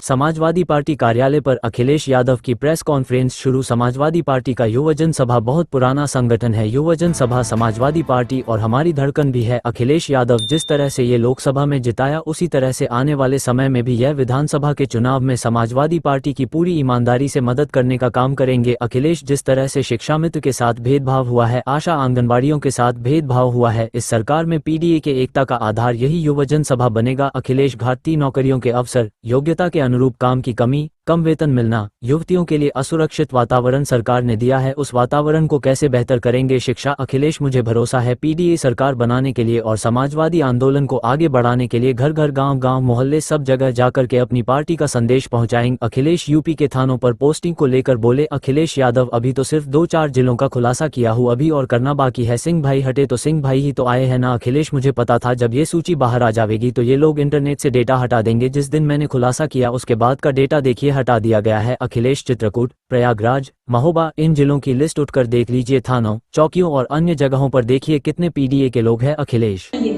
Samajwadi party कार्यालय पर अखिलेश यादव की प्रेस कॉन्फ्रेंस शुरू। समाजवादी पार्टी का युवजन सभा बहुत पुराना संगठन है। युवजन सभा समाजवादी पार्टी और हमारी धड़कन भी है। अखिलेश यादव जिस तरह से ये लोकसभा में जिताया, उसी तरह से आने वाले समय में भी यह विधानसभा के चुनाव में समाजवादी पार्टी की पूरी ईमानदारी से मदद करने का काम करेंगे। अखिलेश जिस तरह से शिक्षा मित्र के साथ भेदभाव हुआ है, आशा आंगनबाड़ियों के साथ भेदभाव हुआ है, इस सरकार में पीडीए के एकता का आधार यही युवजन सभा बनेगा। अखिलेश घाटी नौकरियों के अवसर, योग्यता के अनुरूप काम की कमी, कम वेतन मिलना, युवतियों के लिए असुरक्षित वातावरण सरकार ने दिया है, उस वातावरण को कैसे बेहतर करेंगे। शिक्षा, अखिलेश मुझे भरोसा है पीडीए सरकार बनाने के लिए और समाजवादी आंदोलन को आगे बढ़ाने के लिए घर घर गांव गांव मोहल्ले सब जगह जाकर के अपनी पार्टी का संदेश पहुंचाएंगे। अखिलेश यूपी के थानों पर पोस्टिंग को लेकर बोले। अखिलेश यादव अभी तो सिर्फ 2-4 जिलों का खुलासा किया हूँ, अभी और करना बाकी है। सिंह भाई हटे तो सिंह भाई ही तो आए हैं ना। अखिलेश मुझे पता था जब ये सूची बाहर आ जाएगी तो ये लोग इंटरनेट से डेटा हटा देंगे। जिस दिन मैंने खुलासा किया उसके बाद का डेटा देखिए हटा दिया गया है। अखिलेश चित्रकूट, प्रयागराज, महोबा इन जिलों की लिस्ट उठकर देख लीजिए। थानों, चौकियों और अन्य जगहों पर देखिए कितने पीडीए के लोग हैं। अखिलेश किसी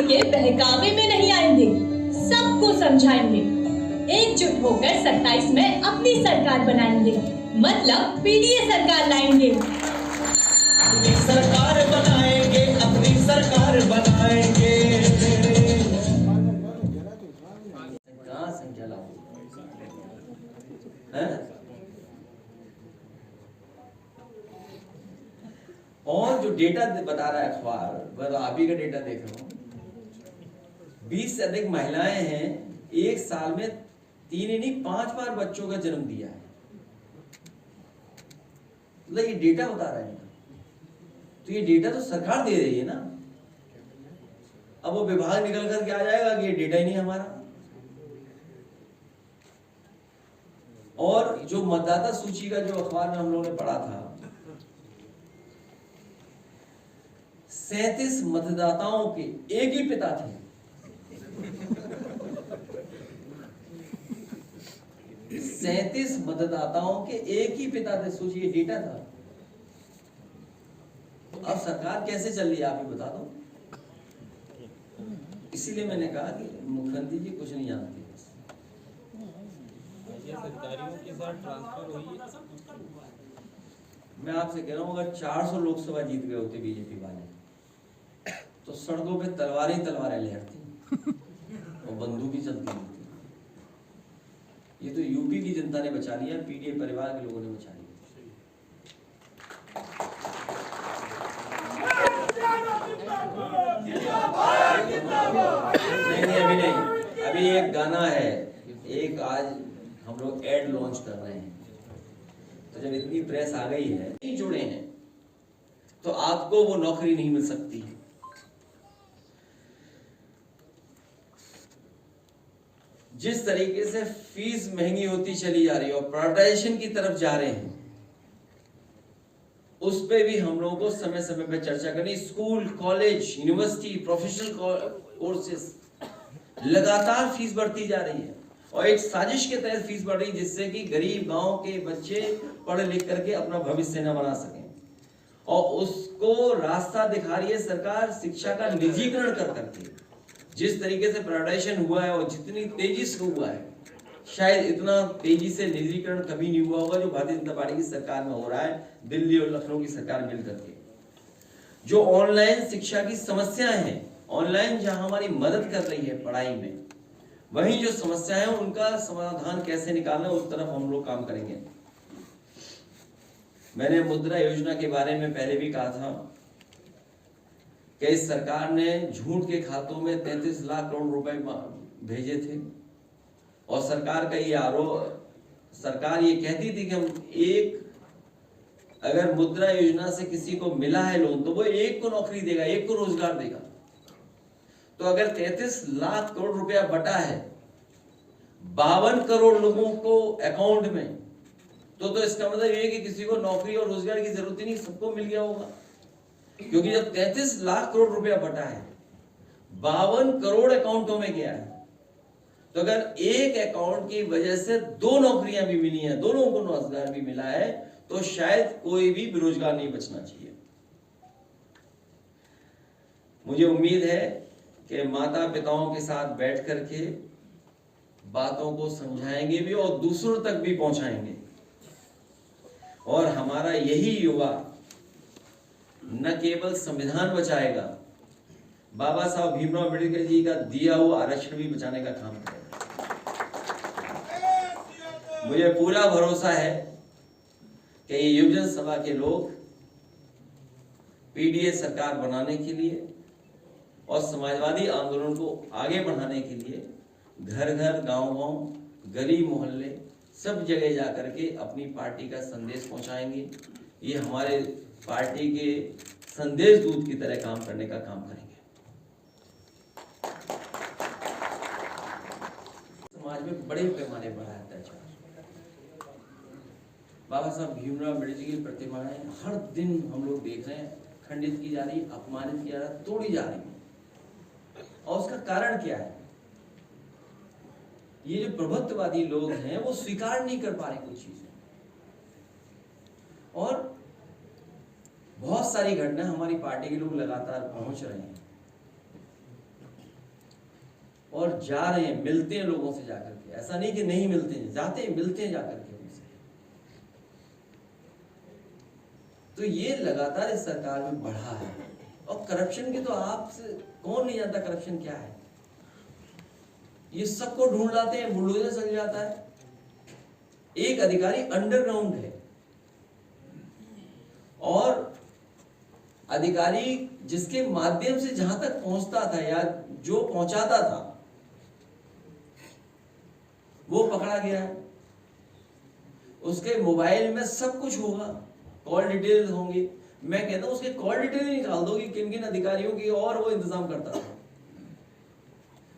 के बहकावे में नहीं आएंगे, सबको समझाएंगे, एकजुट होकर 27 में अपनी सरकार बनाएंगे, मतलब पीडीए सरकार लाएंगे। अपनी सरकार बनाएंगे, अपनी सरकार बनाएंगे। संख्या लाओ और जो डेटा बता रहा है अखबार, वह आप ही का डेटा देख रहा हूं। 20 से अधिक महिलाएं हैं, एक साल में 3 नहीं 5 बार बच्चों का जन्म दिया है। मतलब ये डेटा बता रहा है, तो ये डेटा तो सरकार दे रही है ना। अब वो विभाग निकल कर के आ जाएगा कि ये डेटा ही नहीं हमारा। और जो मतदाता सूची का जो अखबार में हम लोगों ने पढ़ा था, 37 मतदाताओं के एक ही पिता थे। 37 मतदाताओं के एक ही पिता थे, सोचिए डेटा था। अब सरकार कैसे चल रही है आप ही बता दो। इसीलिए मैंने कहा कि मुख्यमंत्री जी कुछ नहीं जानते। सरकारियों के साथ ट्रांसफर हुई है। मैं आपसे कह रहा हूं, अगर 400 लोकसभा जीत गए होते बीजेपी वाले तो सड़कों पे तलवारें लहरती और बंदूक ही चलती होती। ये तो यूपी की जनता ने बचा लिया, पीडीए परिवार के लोगों ने बचा लिया। नहीं अभी नहीं, अभी एक गाना है, एक आज हम लोग एड लॉन्च कर रहे हैं। तो जब इतनी प्रेस आ गई है, नहीं जुड़े हैं, तो आपको वो नौकरी नहीं मिल सकती है। जिस तरीके से फीस महंगी होती चली जा रही है और प्राइवेटाइजेशन की तरफ जा रहे हैं, उस पे भी हम लोगों को समय समय पर चर्चा करनी। School, college, university, professional courses, लगातार फीस बढ़ती जा रही है और एक साजिश के तहत फीस बढ़ रही है, जिससे कि गरीब गांव के बच्चे पढ़ लिख करके अपना भविष्य न बना सकें। और उसको रास्ता दिखा रही है सरकार शिक्षा का निजीकरण कर करके। जिस तरीके से प्राइवेटाइजेशन हुआ है और जितनी तेजी से हुआ है, शायद इतना तेजी से निजीकरण कभी नहीं हुआ होगा जो भारतीय जनता पार्टी की सरकार में हो रहा है, दिल्ली और लखनऊ की सरकार मिलकर के। जो ऑनलाइन शिक्षा की समस्याएं हैं, ऑनलाइन जहां हमारी मदद कर रही है पढ़ाई में, वहीं जो समस्याएं हैं उनका समाधान कैसे निकालना, उस तरफ हम लोग काम करेंगे। मैंने मुद्रा योजना के बारे में पहले भी कहा था कि इस सरकार ने झूठ के खातों में 33 लाख करोड़ रुपए भेजे थे और सरकार का ये आरोप, सरकार ये कहती थी कि हम अगर मुद्रा योजना से किसी को मिला है लोन तो वो एक को नौकरी देगा, एक को रोजगार देगा। तो अगर 33 लाख करोड़ रुपया बटा है 52 करोड़ लोगों को अकाउंट में, तो इसका मतलब ये है कि किसी को नौकरी और रोजगार की जरूरत ही नहीं, सबको मिल गया होगा। क्योंकि जब 33 लाख करोड़ रुपया बटा है, 52 करोड़ अकाउंटों में गया है, तो अगर एक अकाउंट की वजह से 2 नौकरियां भी मिली हैं, दोनों को रोजगार भी मिला है, तो शायद कोई भी बेरोजगार नहीं बचना चाहिए। मुझे उम्मीद है कि माता पिताओं के साथ बैठ करके बातों को समझाएंगे भी और दूसरों तक भी पहुंचाएंगे। और हमारा यही युवा न केवल संविधान बचाएगा, बाबा साहब भीमराव अम्बेडकर जी का दिया हुआ आरक्षण भी बचाने का काम करेगा। मुझे पूरा भरोसा है कि ये युवजन सभा के लोग पीडीए सरकार बनाने के लिए और समाजवादी आंदोलन को आगे बढ़ाने के लिए घर घर, गांव-गांव, गली मोहल्ले सब जगह जाकर के अपनी पार्टी का संदेश पहुंचाएंगे। ये हमारे पार्टी के संदेश दूत की तरह काम करने का काम करेंगे। समाज में बड़े पैमाने पर है अत्याचार। बाबा साहब भीमराव अम्बेडकर जी की प्रतिमाएं हर दिन हम लोग देख रहे हैं खंडित की जा रही, अपमानित किया जा रहा, तोड़ी जा रही है। और उसका कारण क्या है? ये जो प्रभुत्ववादी लोग हैं वो स्वीकार नहीं कर पा रहे कुछ चीजें, और बहुत सारी घटना हमारी पार्टी के लोग लगातार पहुंच रहे हैं और जा रहे हैं, मिलते हैं लोगों से जाकर के। ऐसा नहीं कि नहीं मिलते हैं, जाते हैं, मिलते हैं जाकर के उनसे। तो ये लगातार इस सरकार में बढ़ा है। और करप्शन की तो आपसे कौन नहीं जानता करप्शन क्या है। ये सबको ढूंढ लाते हैं, बुलडोजर चल जाता है। एक अधिकारी अंडरग्राउंड है और अधिकारी जिसके माध्यम से जहां तक पहुंचता था या जो पहुंचाता था वो पकड़ा गया है। उसके मोबाइल में सब कुछ होगा, कॉल डिटेल्स होंगी। मैं कहता हूं उसके कॉल डिटेल ही निकाल दो कि किन किन अधिकारियों की और वो इंतजाम करता था।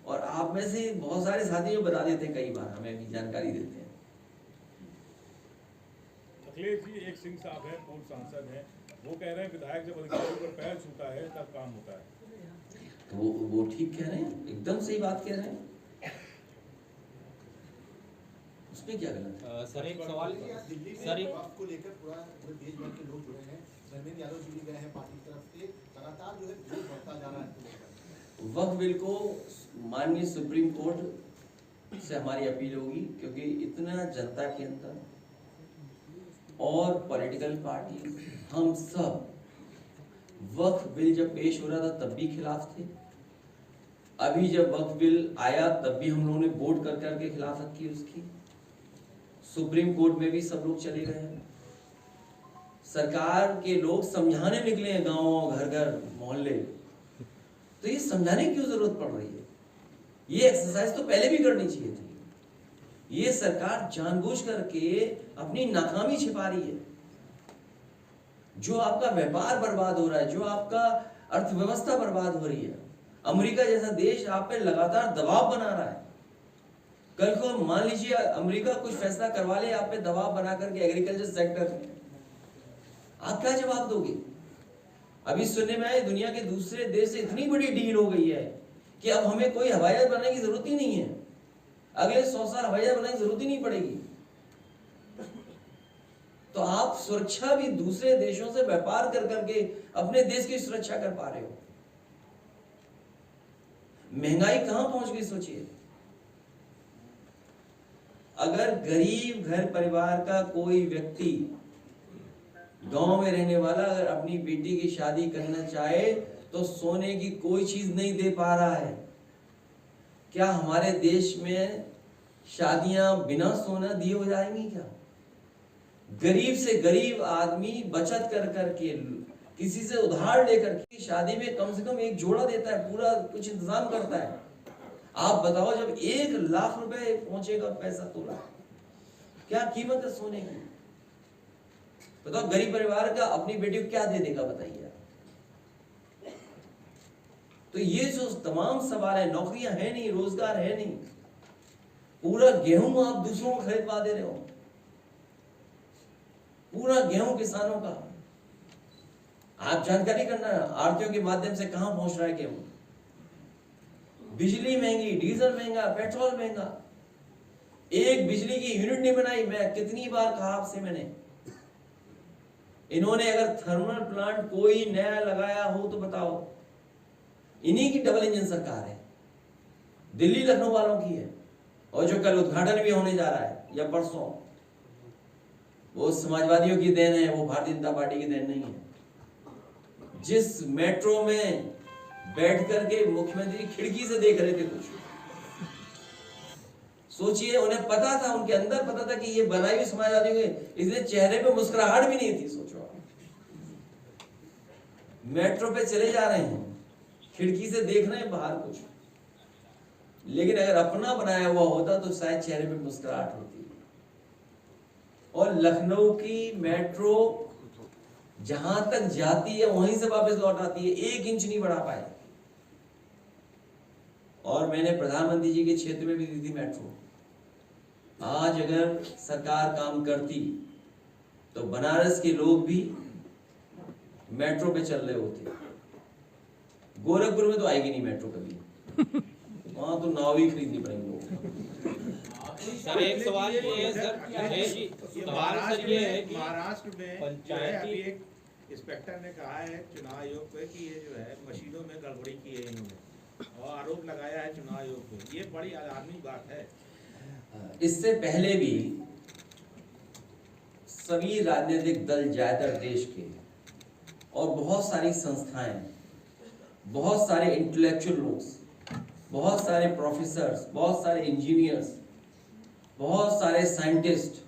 और आप में से बहुत सारे साथी बता देते हैं, कई बार हमें भी जानकारी देते हैं। अखिलेश जी, एक सिंह साहब है, पूर्व सांसद है, वो कह रहे हैं विधायक जब अधिकारियों पर पैर छूता है तब काम होता है। तो वो ठीक कह रहे हैं, एकदम सही बात कह रहे हैं। उसमें क्या गलत है? सर एक सवाल, सर एक आपको लेकर पूरे देश भर के लोग जुड़े हैं। धर्मेंद्र यादव जी भी गए हैं पार्टी की तरफ से, लगातार जो है विरोध बढ़ता जा रहा है। वक्फ बिल को माननीय सुप्रीम कोर्ट से हमारी अपील होगी, क्योंकि इतना जनता के अंदर और पॉलिटिकल पार्टी हम सब वक्फ बिल जब पेश हो रहा था तब भी खिलाफ थे। अभी जब वक्फ बिल आया तब भी हम लोगों ने वोट कर करके खिलाफत की उसकी। सुप्रीम कोर्ट में भी सब लोग चले गए हैं। सरकार के लोग समझाने निकले हैं गांव, घर घर, मोहल्ले। तो ये समझाने की क्यों जरूरत पड़ रही है? ये एक्सरसाइज तो पहले भी करनी चाहिए थी। ये सरकार जानबूझ करके अपनी नाकामी छिपा रही है। जो आपका व्यापार बर्बाद हो रहा है, जो आपका अर्थव्यवस्था बर्बाद हो रही है, अमेरिका जैसा देश आप पे लगातार दबाव बना रहा है। कल को मान लीजिए अमेरिका कुछ फैसला करवा ले आप पे दबाव बना करके एग्रीकल्चर सेक्टर में, आप क्या जवाब दोगे? अभी सुनने में आए दुनिया के दूसरे देश से इतनी बड़ी डील हो गई है कि अब हमें कोई हवाई जहाज बनाने की जरूरत ही नहीं है। अगले 100 साल हवाई जहाज बनाने की जरूरत ही नहीं पड़ेगी। तो आप सुरक्षा भी दूसरे देशों से व्यापार कर करके अपने देश की सुरक्षा कर पा रहे हो। महंगाई कहां पहुंच गई सोचिए। अगर गरीब घर परिवार का कोई व्यक्ति, गांव में रहने वाला, अगर अपनी बेटी की शादी करना चाहे तो सोने की कोई चीज नहीं दे पा रहा है। क्या हमारे देश में शादियां बिना सोना दिए हो जाएंगी क्या? गरीब से गरीब आदमी बचत कर करके, किसी से उधार लेकर के शादी में कम से कम एक जोड़ा देता है, पूरा कुछ इंतजाम करता है। आप बताओ जब 1 लाख रुपए पहुंचेगा पैसा तोला, क्या कीमत है सोने की? बताओ गरीब परिवार का अपनी बेटी को क्या दे देगा, बताइए। तो ये जो तमाम सवाल है, नौकरियां है नहीं, रोजगार है नहीं, पूरा गेहूं आप दूसरों को खरीदवा दे रहे हो, पूरा गेहूं किसानों का। आप जानकारी करना आरटीओ के माध्यम से कहां पहुंच रहा है गेहूं। बिजली महंगी, डीजल महंगा, पेट्रोल महंगा। एक बिजली की यूनिट नहीं बनाई। मैं कितनी बार कहा आपसे मैंने, इन्होंने अगर थर्मल प्लांट कोई नया लगाया हो तो बताओ। इन्हीं की डबल इंजन सरकार है, दिल्ली लखनऊ वालों की है, और जो कल उद्घाटन भी होने जा रहा है या परसों, वो समाजवादियों की देन है, वो भारतीय जनता पार्टी की देन नहीं है। जिस मेट्रो में बैठ करके मुख्यमंत्री खिड़की से देख रहे थे कुछ, सोचिए, उन्हें पता था, उनके अंदर पता था कि ये बनाई हुई समाजवादियों के, इसलिए चेहरे पे मुस्कुराहट भी नहीं थी। सोचो आप, मेट्रो पे चले जा रहे हैं, खिड़की से देख रहे हैं बाहर कुछ, लेकिन अगर अपना बनाया हुआ होता तो शायद चेहरे पे मुस्कुराहट होती। और लखनऊ की मेट्रो जहां तक जाती है वहीं से वापस लौट आती है, 1 इंच नहीं बढ़ा पाए। और मैंने प्रधानमंत्री जी के क्षेत्र में भी दी थी मेट्रो। आज अगर सरकार काम करती तो बनारस के लोग भी मेट्रो पे चल रहे होते। गोरखपुर में तो आएगी नहीं मेट्रो कभी, वहां तो नाव ही खरीदनी पड़ेगी लोगों। सर एक सवाल ये है सर, सवाल सर ये है कि महाराष्ट्र में जो है पंचायती अभी एक इंस्पेक्टर ने कहा है चुनाव आयोग पे कि ये जो है मशीनों में गड़बड़ी की है इन्होंने, और आरोप लगाया है चुनाव आयोग पे। ये बड़ी आलामी बात है। इससे पहले भी सभी राजनीतिक दल ज्यादातर देश के और बहुत सारी संस्थाएं, बहुत सारे इंटेलेक्चुअल लोग, बहुत सारे प्रोफेसर्स, बहुत सारे इंजीनियर्स, बहुत सारे साइंटिस्ट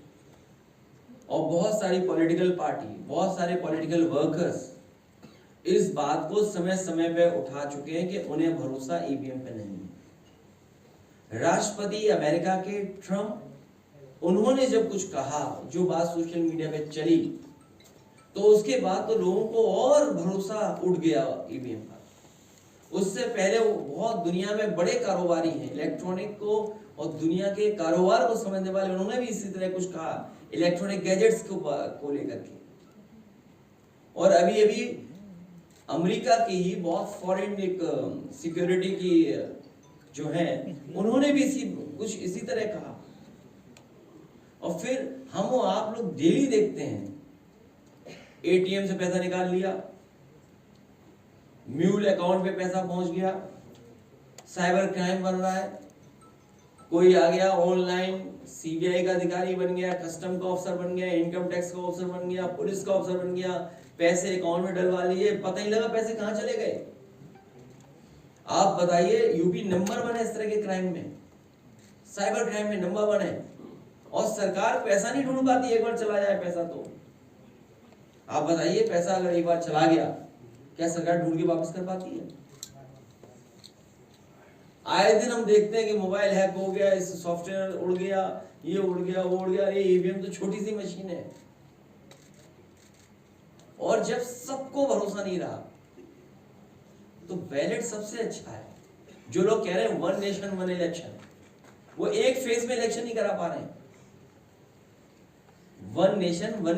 और बहुत सारी पॉलिटिकल पार्टी, बहुत सारे पॉलिटिकल वर्कर्स इस बात को समय समय पे उठा चुके हैं कि उन्हें भरोसा ईवीएम पे नहीं है। राष्ट्रपति अमेरिका के ट्रम्प, उन्होंने जब कुछ कहा, जो बात सोशल मीडिया पे चली, तो उसके बाद तो लोगों को और भरोसा उठ गया ईवीएम का। उससे पहले वो बहुत दुनिया में बड़े कारोबारी हैं इलेक्ट्रॉनिक को और दुनिया के कारोबार को समझने वाले, उन्होंने भी इसी तरह कुछ कहा इलेक्ट्रॉनिक गैजेट्स को लेकर के। और अभी अभी अमेरिका की ही बहुत फॉरेन एक सिक्योरिटी की जो है, उन्होंने भी कुछ इसी तरह कहा। और फिर हम और आप लोग डेली देखते हैं, एटीएम से पैसा निकाल लिया, म्यूल अकाउंट पे पैसा पहुंच गया, साइबर क्राइम बन रहा है, कोई आ गया ऑनलाइन सीबीआई का अधिकारी बन गया, कस्टम का ऑफिसर बन गया, इनकम टैक्स का ऑफिसर बन गया, पुलिस का ऑफिसर बन गया, पैसे अकाउंट में डलवा लिए, पता ही लगा पैसे कहां चले गए। आप बताइए, यूपी नंबर 1 है इस तरह के क्राइम में, साइबर क्राइम में नंबर 1 है, और सरकार पैसा नहीं ढूंढ पाती। एक बार चला जाए पैसा तो आप बताइए, पैसा अगर एक बार चला गया, क्या सरकार ढूंढ के वापस कर पाती है? आए दिन हम देखते हैं कि मोबाइल हैक हो गया, इस सॉफ्टवेयर उड़ गया, ये उड़ गया, वो उड़ गया। अरे ईवीएम तो छोटी सी मशीन है। और जब सबको भरोसा नहीं रहा तो बैलेट सबसे अच्छा है। जो लोग कह रहे हैं 1 नेशन 1 इलेक्शन, वो एक फेज में इलेक्शन नहीं करा पा रहे हैं। 1 नेशन 1